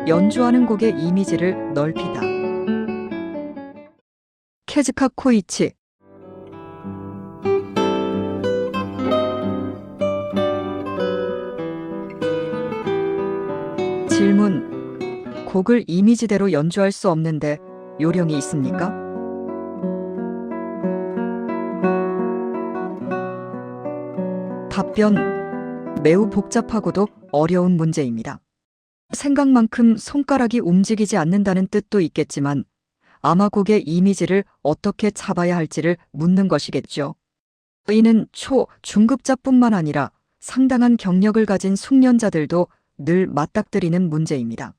연주하는 곡의 이미지를 넓히다. 케즈카 코이치. 질문. 곡을 이미지대로 연주할 수 없는데 요령이 있습니까? 답변. 매우 복잡하고도 어려운 문제입니다. 생각만큼 손가락이 움직이지 않는다는 뜻도 있겠지만 아마 곡의 이미지를 어떻게 잡아야 할지를 묻는 것이겠죠. 이는 초, 중급자뿐만 아니라 상당한 경력을 가진 숙련자들도 늘 맞닥뜨리는 문제입니다.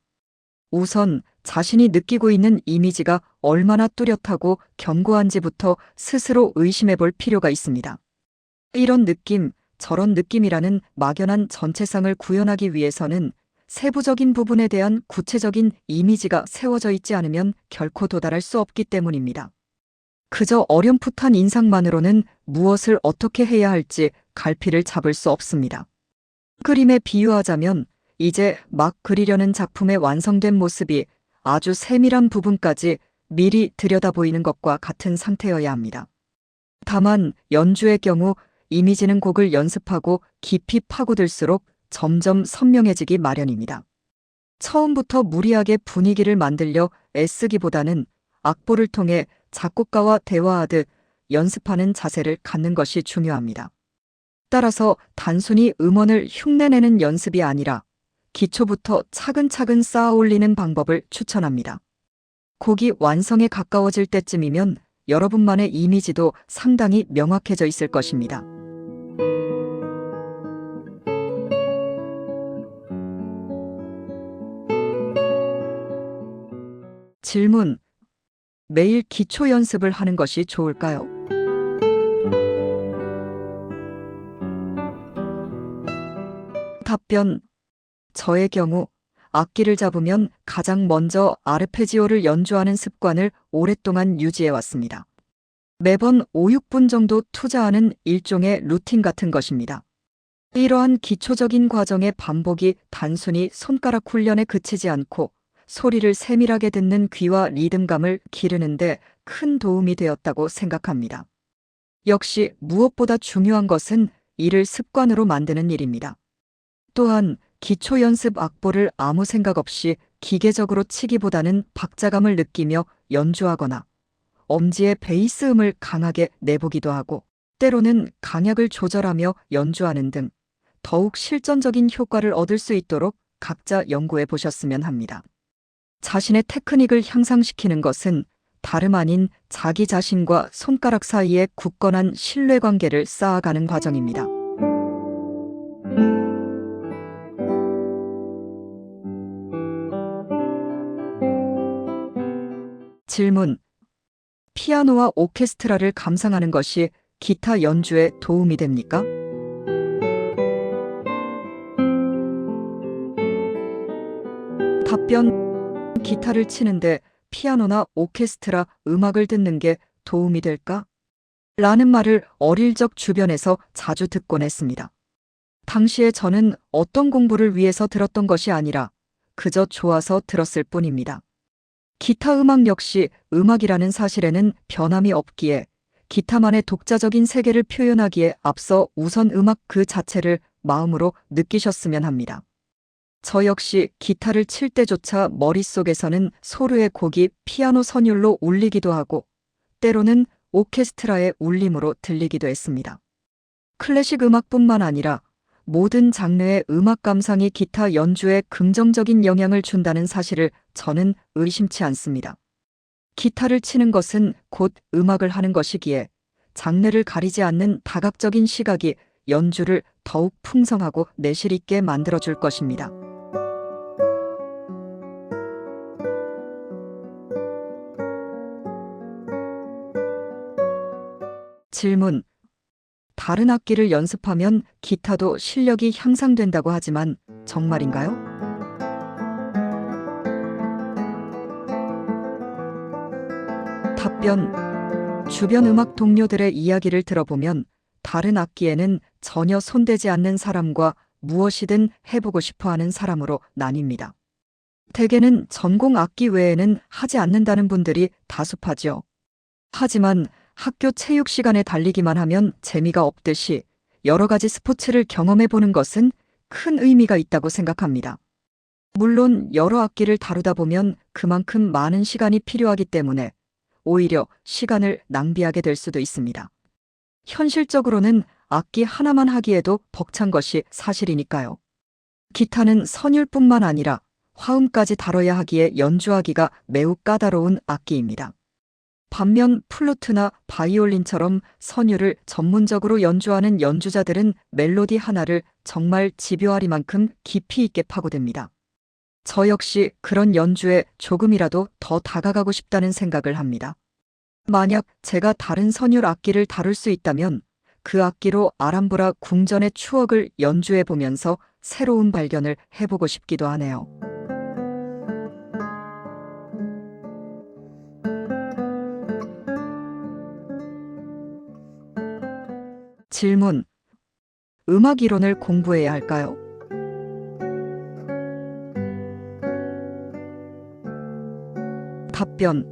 우선 자신이 느끼고 있는 이미지가 얼마나 뚜렷하고 견고한지부터 스스로 의심해 볼 필요가 있습니다. 이런 느낌, 저런 느낌이라는 막연한 전체상을 구현하기 위해서는 세부적인 부분에 대한 구체적인 이미지가 세워져 있지 않으면 결코 도달할 수 없기 때문입니다. 그저 어렴풋한 인상만으로는 무엇을 어떻게 해야 할지 갈피를 잡을 수 없습니다. 그림에 비유하자면 이제 막 그리려는 작품의 완성된 모습이 아주 세밀한 부분까지 미리 들여다 보이는 것과 같은 상태여야 합니다. 다만 연주의 경우 이미지는 곡을 연습하고 깊이 파고들수록 점점 선명해지기 마련입니다. 처음부터 무리하게 분위기를 만들려 애쓰기보다는 악보를 통해 작곡가와 대화하듯 연습하는 자세를 갖는 것이 중요합니다. 따라서 단순히 음원을 흉내내는 연습이 아니라 기초부터 차근차근 쌓아 올리는 방법을 추천합니다. 곡이 완성에 가까워질 때쯤이면 여러분만의 이미지도 상당히 명확해져 있을 것입니다. 질문. 매일 기초 연습을 하는 것이 좋을까요? 답변. 저의 경우 악기를 잡으면 가장 먼저 아르페지오를 연주하는 습관을 오랫동안 유지해 왔습니다. 매번 5, 6분 정도 투자하는 일종의 루틴 같은 것입니다. 이러한 기초적인 과정의 반복이 단순히 손가락 훈련에 그치지 않고 소리를 세밀하게 듣는 귀와 리듬감을 기르는데 큰 도움이 되었다고 생각합니다. 역시 무엇보다 중요한 것은 이를 습관으로 만드는 일입니다. 또한 기초 연습 악보를 아무 생각 없이 기계적으로 치기보다는 박자감을 느끼며 연주하거나 엄지의 베이스 음을 강하게 내보기도 하고 때로는 강약을 조절하며 연주하는 등 더욱 실전적인 효과를 얻을 수 있도록 각자 연구해 보셨으면 합니다. 자신의 테크닉을 향상시키는 것은 다름 아닌 자기 자신과 손가락 사이에 굳건한 신뢰관계를 쌓아가는 과정입니다. 질문. 피아노와 오케스트라를 감상하는 것이 기타 연주에 도움이 됩니까? 답변. 기타를 치는데 피아노나 오케스트라 음악을 듣는 게 도움이 될까? 라는 말을 어릴 적 주변에서 자주 듣곤 했습니다. 당시에 저는 어떤 공부를 위해서 들었던 것이 아니라 그저 좋아서 들었을 뿐입니다. 기타 음악 역시 음악이라는 사실에는 변함이 없기에 기타만의 독자적인 세계를 표현하기에 앞서 우선 음악 그 자체를 마음으로 느끼셨으면 합니다. 저 역시 기타를 칠 때조차 머릿속에서는 소르의 곡이 피아노 선율로 울리기도 하고 때로는 오케스트라의 울림으로 들리기도 했습니다. 클래식 음악뿐만 아니라 모든 장르의 음악 감상이 기타 연주에 긍정적인 영향을 준다는 사실을 저는 의심치 않습니다. 기타를 치는 것은 곧 음악을 하는 것이기에 장르를 가리지 않는 다각적인 시각이 연주를 더욱 풍성하고 내실 있게 만들어줄 것입니다. 질문. 다른 악기를 연습하면 기타도 실력이 향상된다고 하지만 정말인가요? 답변. 주변 음악 동료들의 이야기를 들어보면 다른 악기에는 전혀 손대지 않는 사람과 무엇이든 해보고 싶어 하는 사람으로 나뉩니다. 대개는 전공 악기 외에는 하지 않는다는 분들이 다수파죠. 하지만 학교 체육 시간에 달리기만 하면 재미가 없듯이 여러 가지 스포츠를 경험해 보는 것은 큰 의미가 있다고 생각합니다. 물론 여러 악기를 다루다 보면 그만큼 많은 시간이 필요하기 때문에 오히려 시간을 낭비하게 될 수도 있습니다. 현실적으로는 악기 하나만 하기에도 벅찬 것이 사실이니까요. 기타는 선율뿐만 아니라 화음까지 다뤄야 하기에 연주하기가 매우 까다로운 악기입니다. 반면 플루트나 바이올린처럼 선율을 전문적으로 연주하는 연주자들은 멜로디 하나를 정말 집요하리만큼 깊이 있게 파고듭니다. 저 역시 그런 연주에 조금이라도 더 다가가고 싶다는 생각을 합니다. 만약 제가 다른 선율 악기를 다룰 수 있다면 그 악기로 아람브라 궁전의 추억을 연주해 보면서 새로운 발견을 해보고 싶기도 하네요. 질문. 음악 이론을 공부해야 할까요? 답변.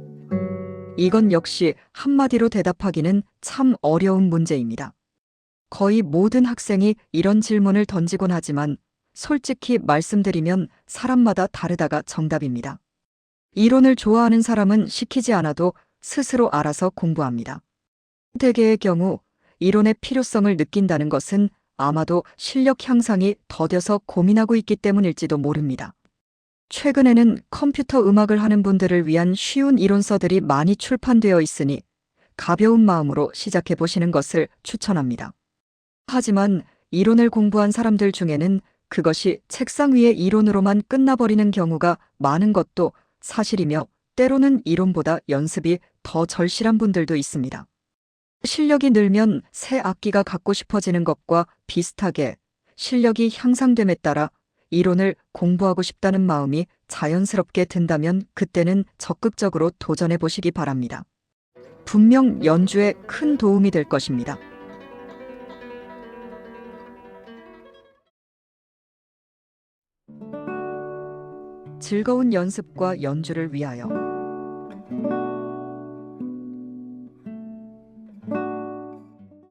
이건 역시 한마디로 대답하기는 참 어려운 문제입니다. 거의 모든 학생이 이런 질문을 던지곤 하지만 솔직히 말씀드리면 사람마다 다르다가 정답입니다. 이론을 좋아하는 사람은 시키지 않아도 스스로 알아서 공부합니다. 대개의 경우 이론의 필요성을 느낀다는 것은 아마도 실력 향상이 더뎌서 고민하고 있기 때문일지도 모릅니다. 최근에는 컴퓨터 음악을 하는 분들을 위한 쉬운 이론서들이 많이 출판되어 있으니 가벼운 마음으로 시작해 보시는 것을 추천합니다. 하지만 이론을 공부한 사람들 중에는 그것이 책상 위의 이론으로만 끝나버리는 경우가 많은 것도 사실이며 때로는 이론보다 연습이 더 절실한 분들도 있습니다. 실력이 늘면 새 악기가 갖고 싶어지는 것과 비슷하게 실력이 향상됨에 따라 이론을 공부하고 싶다는 마음이 자연스럽게 든다면 그때는 적극적으로 도전해 보시기 바랍니다. 분명 연주에 큰 도움이 될 것입니다. 즐거운 연습과 연주를 위하여